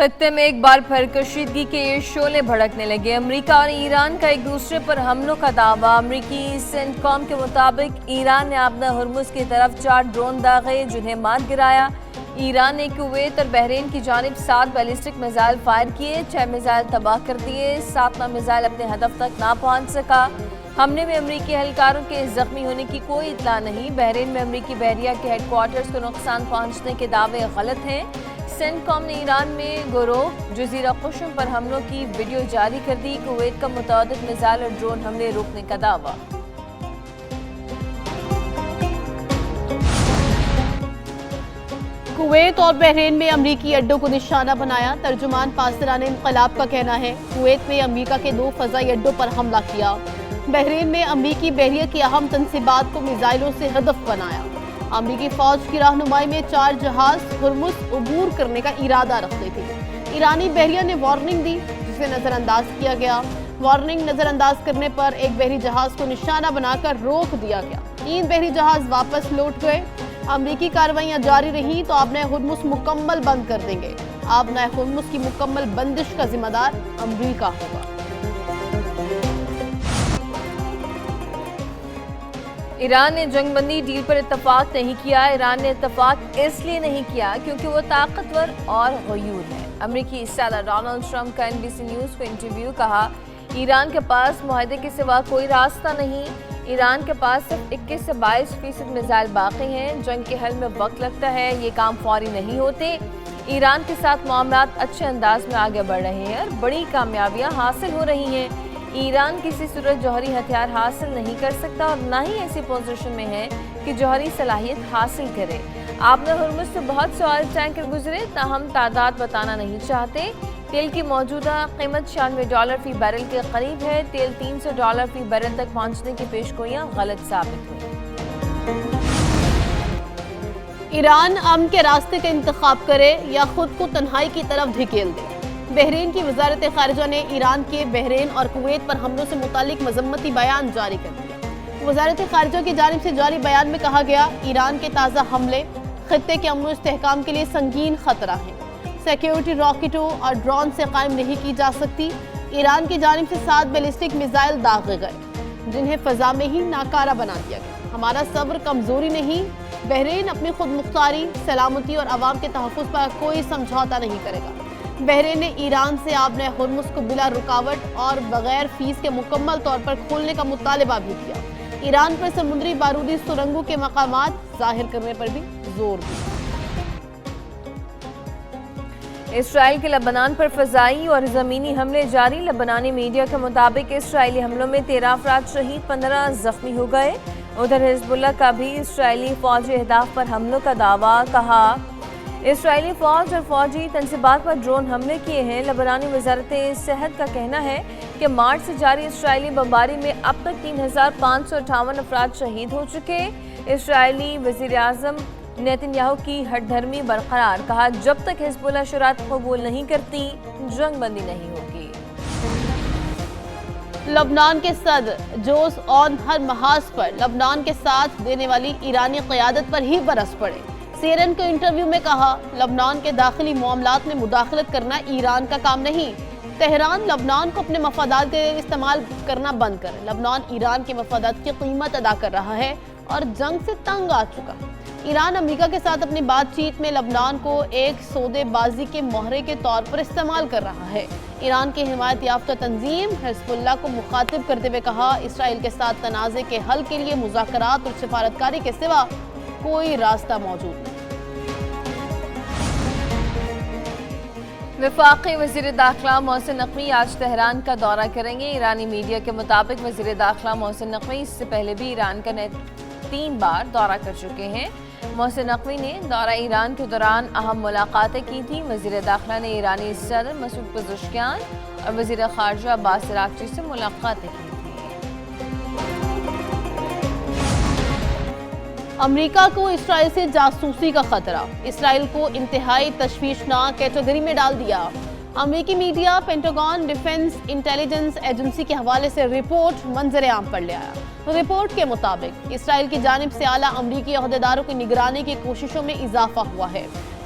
خطے میں ایک بار پھر کشیدگی کے شعلے بھڑکنے لگے۔ امریکہ اور ایران کا ایک دوسرے پر حملوں کا دعویٰ۔ امریکی سینٹکام کے مطابق ایران نے آبنہ ہرمز کی طرف 4 ڈرون داغے جنہیں مار گرایا۔ ایران نے کویت اور بحرین کی جانب 7 بیلسٹک میزائل فائر کیے، 6 میزائل تباہ کر دیے، 7واں میزائل اپنے ہدف تک نہ پہنچ سکا۔ حملے میں امریکی اہلکاروں کے زخمی ہونے کی کوئی اطلاع نہیں۔ بحرین میں امریکی بحریہ کے ہیڈ کوارٹرز کو نقصان پہنچنے کے دعوے غلط ہیں۔ سینٹکام نے ایران میں گروہ جزیرہ قشم پر حملوں کی ویڈیو جاری کر دی۔ کویت کا متعدد میزائل اور ڈرون حملے روکنے کا دعویٰ۔ کویت اور بحرین میں امریکی اڈوں کو نشانہ بنایا۔ ترجمان پاسداران انقلاب کا کہنا ہے کویت میں امریکہ کے 2 فضائی اڈوں پر حملہ کیا۔ بحرین میں امریکی بحریہ کی اہم تنصیبات کو میزائلوں سے ہدف بنایا۔ امریکی فوج کی رہنمائی میں 4 جہاز ہرمز عبور کرنے کا ارادہ رکھتے تھے۔ ایرانی بحریہ نے وارننگ دی جسے نظر انداز کیا گیا۔ وارننگ نظر انداز کرنے پر ایک بحری جہاز کو نشانہ بنا کر روک دیا گیا۔ 3 بحری جہاز واپس لوٹ گئے۔ امریکی کارروائیاں جاری رہیں تو آبنہ ہرمز مکمل بند کر دیں گے۔ آبنہ ہرمز کی مکمل بندش کا ذمہ دار امریکہ ہوگا۔ ایران نے جنگ بندی ڈیل پر اتفاق نہیں کیا۔ ایران نے اتفاق اس لیے نہیں کیا کیونکہ وہ طاقتور اور غیور ہے۔ امریکی صدر ڈونلڈ ٹرمپ کا NBC نیوز کو انٹرویو کہا ایران کے پاس معاہدے کے سوا کوئی راستہ نہیں۔ ایران کے پاس صرف 21 سے 22% میزائل باقی ہیں۔ جنگ کے حل میں وقت لگتا ہے، یہ کام فوری نہیں ہوتے۔ ایران کے ساتھ معاملات اچھے انداز میں آگے بڑھ رہے ہیں اور بڑی کامیابیاں حاصل ہو رہی ہیں۔ ایران کسی صورت جوہری ہتھیار حاصل نہیں کر سکتا اور نہ ہی ایسی پوزیشن میں ہے کہ جوہری صلاحیت حاصل کرے۔ آبنہ ہرمز سے بہت سے آئل ٹینکر گزرے، تاہم تعداد بتانا نہیں چاہتے۔ تیل کی موجودہ قیمت $96 فی بیرل کے قریب ہے۔ تیل $300 فی بیرل تک پہنچنے کی پیشگوئیاں غلط ثابت ہوئی۔ ایران امن کے راستے کا انتخاب کرے یا خود کو تنہائی کی طرف دھکیل دے۔ بحرین کی وزارت خارجہ نے ایران کے بحرین اور کویت پر حملوں سے متعلق مذمتی بیان جاری کر دیا۔ وزارت خارجہ کی جانب سے جاری بیان میں کہا گیا ایران کے تازہ حملے خطے کے امن و استحکام کے لیے سنگین خطرہ ہیں۔ سیکیورٹی راکٹوں اور ڈرون سے قائم نہیں کی جا سکتی۔ ایران کی جانب سے 7 بیلسٹک میزائل داغے گئے جنہیں فضا میں ہی ناکارہ بنا دیا گیا۔ ہمارا صبر کمزوری نہیں۔ بحرین اپنی خود مختاری، سلامتی اور عوام کے تحفظ پر کوئی سمجھوتا نہیں کرے گا۔ بحرین نے ایران سے آبنہ ہرمز کو بلا رکاوٹ اور بغیر فیس کے مکمل طور پر کھولنے کا مطالبہ بھی کیا۔ ایران پر سمندری بارودی سرنگوں کے مقامات ظاہر کرنے پر بھی زور دیا۔ اسرائیل کے لبنان پر فضائی اور زمینی حملے جاری۔ لبنانی میڈیا کے مطابق اسرائیلی حملوں میں 13 افراد شہید، 15 زخمی ہو گئے۔ ادھر حزب اللہ کا بھی اسرائیلی فوجی اہداف پر حملوں کا دعویٰ۔ کہا اسرائیلی فوج اور فوجی تنصیبات پر ڈرون حملے کیے ہیں۔ لبنانی وزارت صحت کا کہنا ہے کہ مارچ سے جاری اسرائیلی بمباری میں اب تک 3558 افراد شہید ہو چکے۔ اسرائیلی وزیر اعظم نیتن یاہو کی ہٹ دھرمی برقرار۔ کہا جب تک حزب اللہ شرائط قبول نہیں کرتی جنگ بندی نہیں ہوگی۔ لبنان کے صدر جوز اون ہر محاذ پر لبنان کے ساتھ دینے والی ایرانی قیادت پر ہی برس پڑے۔ CNN کو انٹرویو میں کہا لبنان کے داخلی معاملات میں مداخلت کرنا ایران کا کام نہیں۔ تہران لبنان کو اپنے مفادات کے لیے استعمال کرنا بند کرے۔ لبنان ایران کے مفادات کی قیمت ادا کر رہا ہے اور جنگ سے تنگ آ چکا۔ ایران امریکہ کے ساتھ اپنی بات چیت میں لبنان کو ایک سودے بازی کے مہرے کے طور پر استعمال کر رہا ہے۔ ایران کی حمایت یافتہ تنظیم حزب اللہ کو مخاطب کرتے ہوئے کہا اسرائیل کے ساتھ تنازع کے حل کے لیے مذاکرات اور سفارتکاری کے سوا کوئی راستہ موجود نہیں۔ وفاقی وزیر داخلہ محسن نقوی آج تہران کا دورہ کریں گے۔ ایرانی میڈیا کے مطابق وزیر داخلہ محسن نقوی اس سے پہلے بھی ایران کا 3 بار دورہ کر چکے ہیں۔ محسن نقوی نے دورہ ایران کے دوران اہم ملاقاتیں کی تھیں۔ وزیر داخلہ نے ایرانی صدر مسعود پزشکیان اور وزیر خارجہ عباس عراقچی سے ملاقاتیں کی تھیں۔ امریکہ کو اسرائیل سے جاسوسی کا خطرہ، اسرائیل کو انتہائی تشویشناک کیٹیگری میں ڈال دیا۔ امریکی media Pentagon defence intelligence agency کے حوالے سے رپورٹ منظر عام پر لے آیا۔ رپورٹ کے مطابق اسرائیل کی جانب سے اعلیٰ امریکی عہدیداروں کی نگرانی کی کوششوں میں اضافہ ہوا ہے۔